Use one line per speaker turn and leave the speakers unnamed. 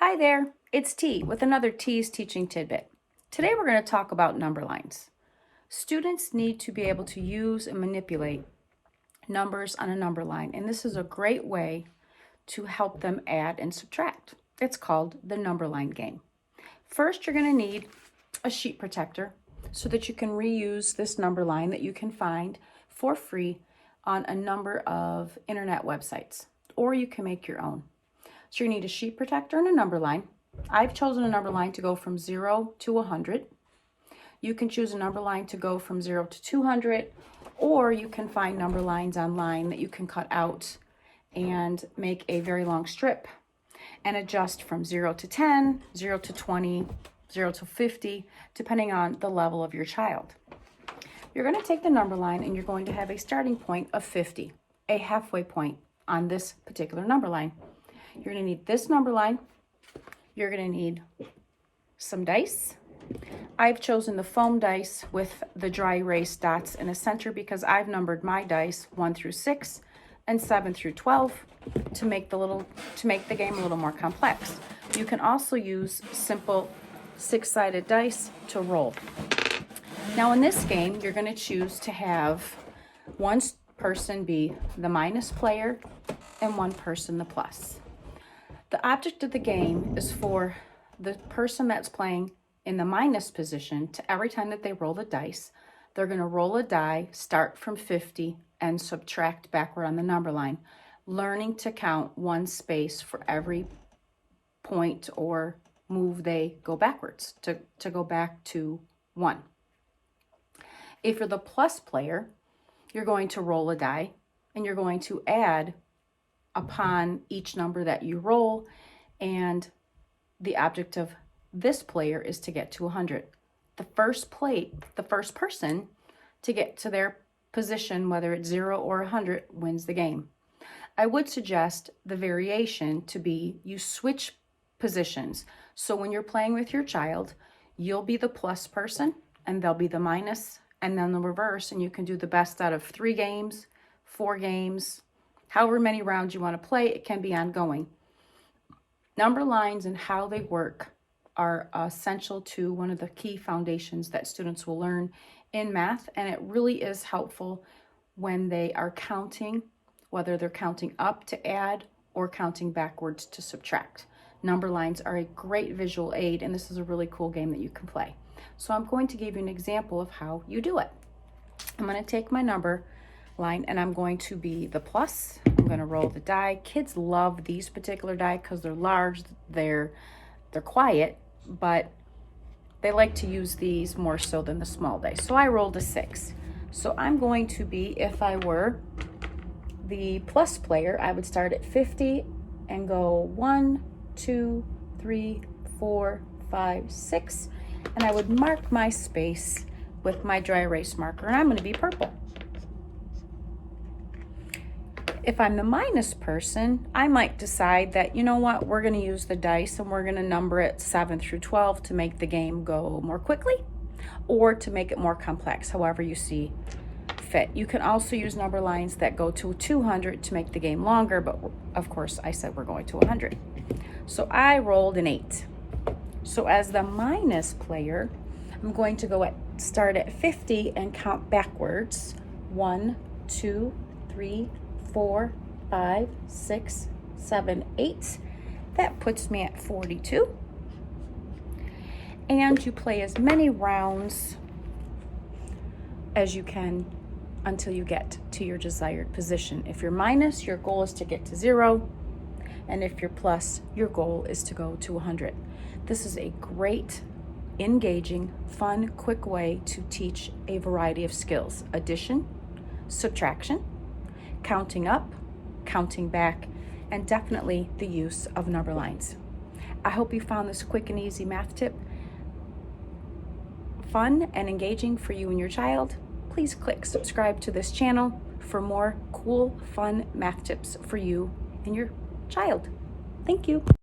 Hi there, it's T with another T's Teaching Tidbit. Today we're going to talk about number lines. Students need to be able to use and manipulate numbers on a number line, and this is a great way to help them add and subtract. It's called the number line game. First, you're going to need a sheet protector so that you can reuse this number line that you can find for free on a number of internet websites, or you can make your own. So you need a sheet protector and a number line. I've chosen a number line to go from 0 to 100. You can choose a number line to go from 0 to 200, or you can find number lines online that you can cut out and make a very long strip and adjust from 0 to 10, 0 to 20, 0 to 50, depending on the level of your child. You're going to take the number line and you're going to have a starting point of 50, a halfway point on this particular number line. You're going to need this number line. You're going to need some dice. I've chosen the foam dice with the dry erase dots in the center because I've numbered my dice 1 through 6 and 7 through 12 to make the game a little more complex. You can also use simple 6-sided dice to roll. Now in this game, you're going to choose to have one person be the minus player and one person the plus. The object of the game is for the person that's playing in the minus position to, every time that they roll the dice, they're going to roll a die, start from 50, and subtract backward on the number line, learning to count one space for every point or move they go backwards to go back to 1. If you're the plus player, you're going to roll a die and you're going to add upon each number that you roll, and the object of this player is to get to 100. The first person to get to their position, whether it's 0 or 100, wins the game. I would suggest the variation to be you switch positions. So when you're playing with your child, you'll be the plus person and they'll be the minus, and then the reverse, and you can do the best out of 3 games, 4 games, however many rounds you want to play. It can be ongoing. Number lines and how they work are essential to one of the key foundations that students will learn in math, and it really is helpful when they are counting, whether they're counting up to add or counting backwards to subtract. Number lines are a great visual aid, and this is a really cool game that you can play. So I'm going to give you an example of how you do it. I'm going to take my number line and I'm going to be the plus. I'm going to roll the die. Kids love these particular die because they're large, they're quiet, but they like to use these more so than the small dice. So I rolled a 6. So I'm going to be, if I were the plus player, I would start at 50 and go 1, 2, 3, 4, 5, 6, and I would mark my space with my dry erase marker, and I'm going to be purple. If I'm the minus person, I might decide that, you know what, we're going to use the dice and we're going to number it 7 through 12 to make the game go more quickly or to make it more complex, however you see fit. You can also use number lines that go to 200 to make the game longer, but of course I said we're going to 100. So I rolled an 8. So as the minus player, I'm going to start at 50 and count backwards. 1, 2, 3, 4, 5, 6, 7, 8. That puts me at 42. And you play as many rounds as you can until you get to your desired position. If you're minus, your goal is to get to 0. And if you're plus, your goal is to go to 100. This is a great, engaging, fun, quick way to teach a variety of skills: addition, subtraction, counting up, counting back, and definitely the use of number lines. I hope you found this quick and easy math tip fun and engaging for you and your child. Please click subscribe to this channel for more cool, fun math tips for you and your child. Thank you.